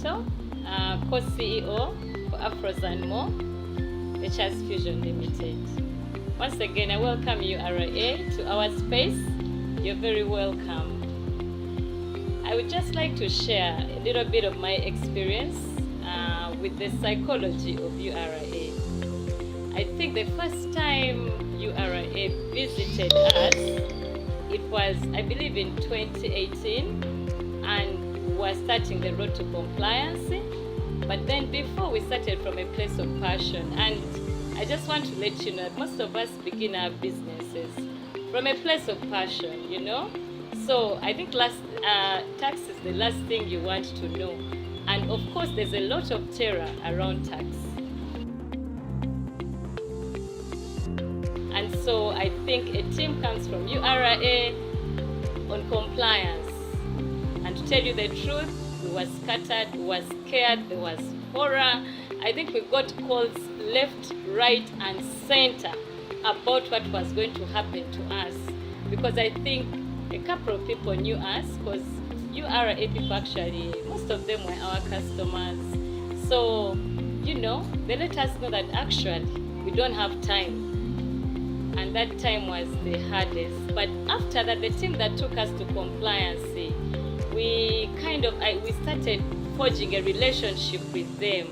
Capital, co-CEO for Afros and More, Nature's Fusion Limited. Once again, I welcome you, RA, to our space. You're very welcome. I would just like to share a little bit of my experience with the psychology of URA. I think the first time URA visited us, it was, I believe, in 2018, and we were starting the road to compliance. But then before, we started from a place of passion, and I just want to let you know that most of us begin our businesses from a place of passion, you know. So I think tax is the last thing you want to know, and of course there's a lot of terror around tax. And so I think a team comes from URA on compliance. And to tell you the truth, we were scattered, we were scared, there was horror. I think we got calls left, right, and center about what was going to happen to us. Because I think a couple of people knew us, because URA people actually, most of them were our customers. So, you know, they let us know that actually we don't have time. And that time was the hardest. But after that, the team that took us to compliance, we started forging a relationship with them.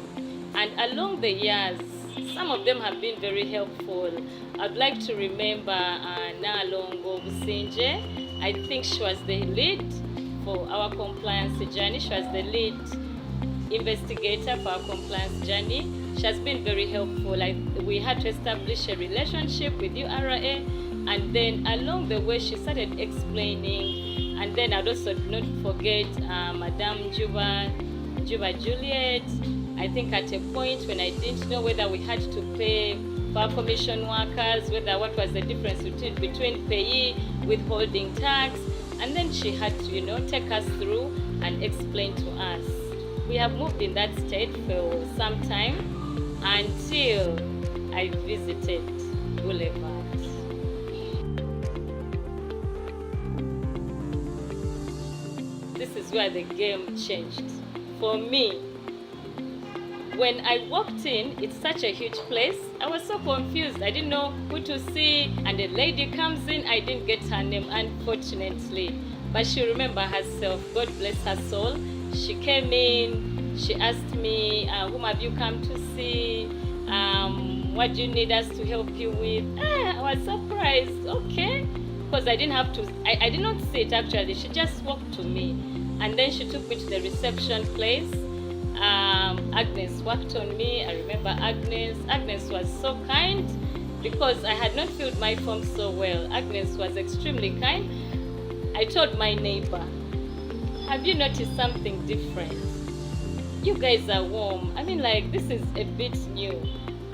And along the years, some of them have been very helpful. I'd like to remember Nalongo Businje. I think she was the lead for our compliance journey. She was the lead investigator for our compliance journey. She has been very helpful. We had to establish a relationship with URA, and then along the way she started explaining. And then I'd also not forget Madame Juba Juliet. I think at a point when I didn't know whether we had to pay for our commission workers, what was the difference between payee, withholding tax, and then she had to, take us through and explain to us. We have moved in that state for some time until I visited Boulevard. This is where the game changed for me. When I walked in, it's such a huge place. I was so confused. I didn't know who to see. And a lady comes in. I didn't get her name, unfortunately. But she remembered herself. God bless her soul. She came in. She asked me, whom have you come to see? What do you need us to help you with? I was surprised. Okay. Because I didn't have to. I did not see it, actually. She just walked to me. And then she took me to the reception place. Agnes worked on me. I remember Agnes. Agnes was so kind because I had not filled my form so well. Agnes was extremely kind. I told my neighbor, have you noticed something different? You guys are warm. I mean, like, this is a bit new.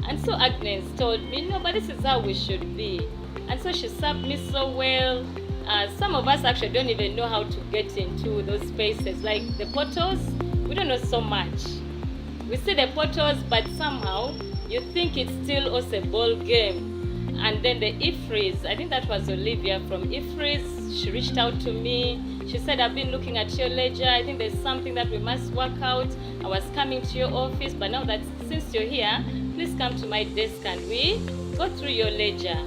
And so Agnes told me, no, but this is how we should be. And so she served me so well. Some of us actually don't even know how to get into those spaces. Like the portals, we don't know so much. We see the portals, but somehow you think it's still also a ball game. And then the IFRIS, I think that was Olivia from IFRIS, she reached out to me. She said, I've been looking at your ledger. I think there's something that we must work out. I was coming to your office, but now that since you're here, please come to my desk and we go through your ledger.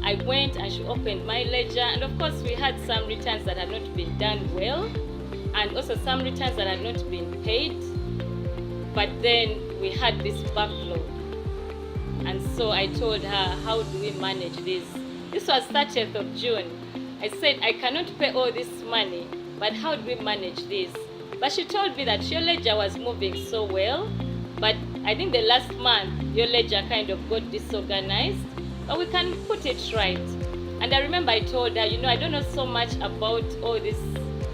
I went and she opened my ledger, and of course we had some returns that had not been done well, and also some returns that had not been paid. But then we had this backlog. And so I told her, how do we manage this? This was 30th of June. I said, I cannot pay all this money, but how do we manage this? But she told me that your ledger was moving so well, but I think the last month, your ledger kind of got disorganized, but we can put it right. And I remember I told her, I don't know so much about all this,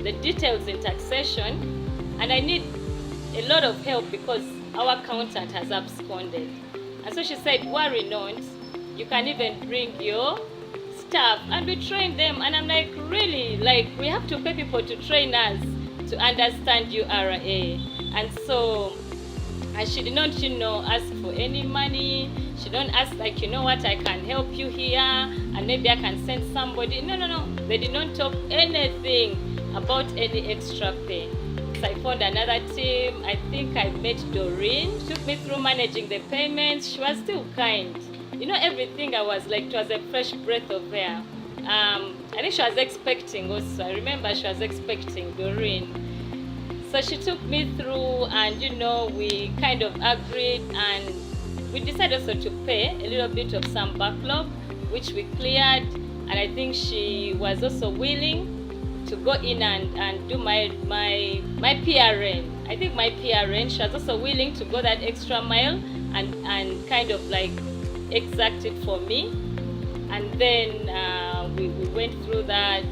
the details in taxation, and I need a lot of help because our accountant has absconded. And so she said, worry not, you can even bring your staff and we train them. And I'm like, really? Like, we have to pay people to train us to understand URA. And so, and she did not, ask for any money. She don't ask like, what, I can help you here and maybe I can send somebody. No. They did not talk anything about any extra pay. place, I found another team. I think I met Doreen. She took me through managing the payments. She was still kind. You know, everything I was like, it was a fresh breath of air. I think she was expecting also. I remember she was expecting Doreen. So she took me through, and you know, we kind of agreed, and we decided also to pay a little bit of some backlog, which we cleared. And I think she was also willing to go in and do my PRN. I think my PRN, she was also willing to go that extra mile and kind of like exact it for me. And then we went through that.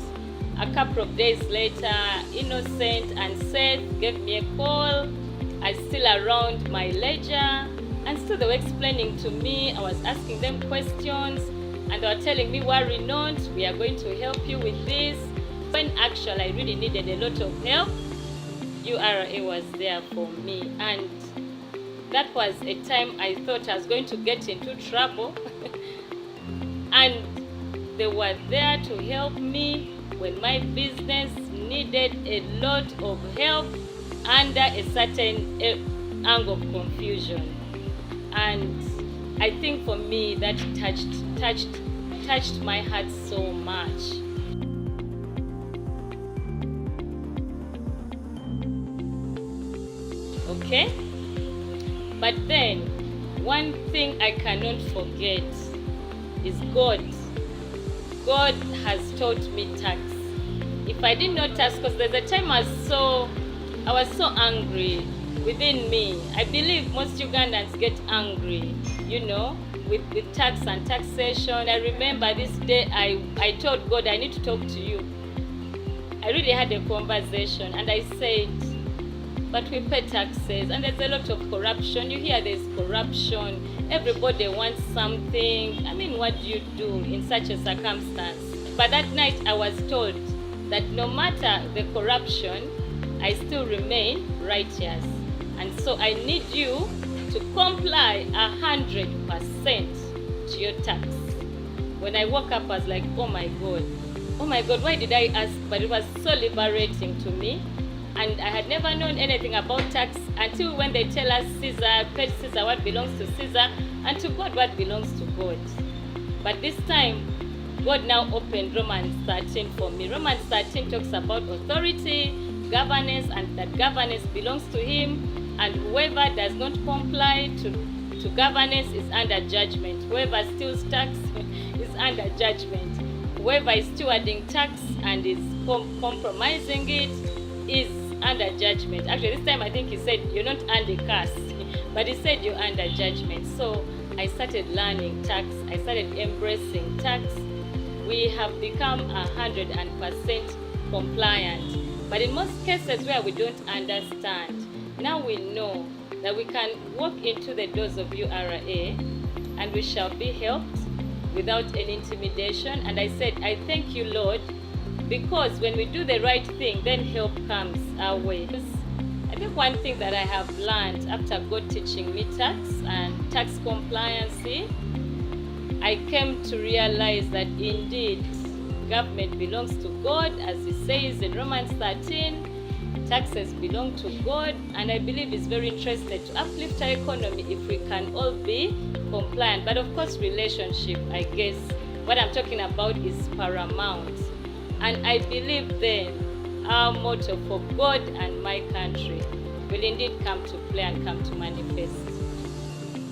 A couple of days later, Innocent and Seth gave me a call. I still around my ledger, and still they were explaining to me. I was asking them questions, and they were telling me, worry not, we are going to help you with this. When actually I really needed a lot of help, URA was there for me. And that was a time I thought I was going to get into trouble. And they were there to help me when my business needed a lot of help under a certain angle of confusion. And I think for me that touched my heart so much. Okay? But then one thing I cannot forget is God. God has taught me tax. If I did not tax, because there's a time I was so angry within me. I believe most Ugandans get angry, you know, with tax and taxation. I remember this day I told God, I need to talk to you. I really had a conversation, and I said, but we pay taxes, and there's a lot of corruption. You hear there's corruption. Everybody wants something. I mean, what do you do in such a circumstance? But that night I was told that no matter the corruption, I still remain righteous. And so I need you to comply 100% to your tax. When I woke up, I was like, oh my God, why did I ask? But it was so liberating to me. And I had never known anything about tax until when they tell us Caesar, pay Caesar what belongs to Caesar, and to God what belongs to God. But this time, God now opened Romans 13 for me. Romans 13 talks about authority, governance, and that governance belongs to Him, and whoever does not comply to governance is under judgment. Whoever steals tax is under judgment. Whoever is stewarding tax and is compromising it is under judgment. Actually, this time I think he said you're not under curse, but he said you're under judgment. So I started learning tax. I started embracing tax. We have become 100% compliant. But in most cases where we don't understand, now we know that we can walk into the doors of URA and we shall be helped without any intimidation. And I said, I thank you, Lord, because when we do the right thing, then help comes our way. I think one thing that I have learned after God teaching me tax and tax compliancy, I came to realize that indeed government belongs to God, as He says in Romans 13. Taxes belong to God, and I believe He's very interested to uplift our economy if we can all be compliant. But of course, relationship, I guess, what I'm talking about is paramount. And I believe then our motto for God and my country will indeed come to play and come to manifest.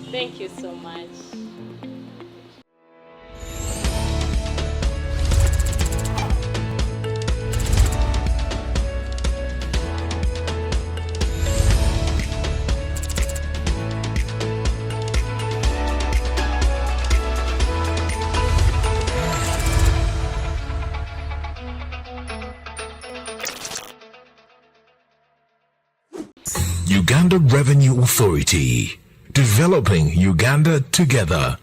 Thank you so much. Uganda Revenue Authority, developing Uganda together.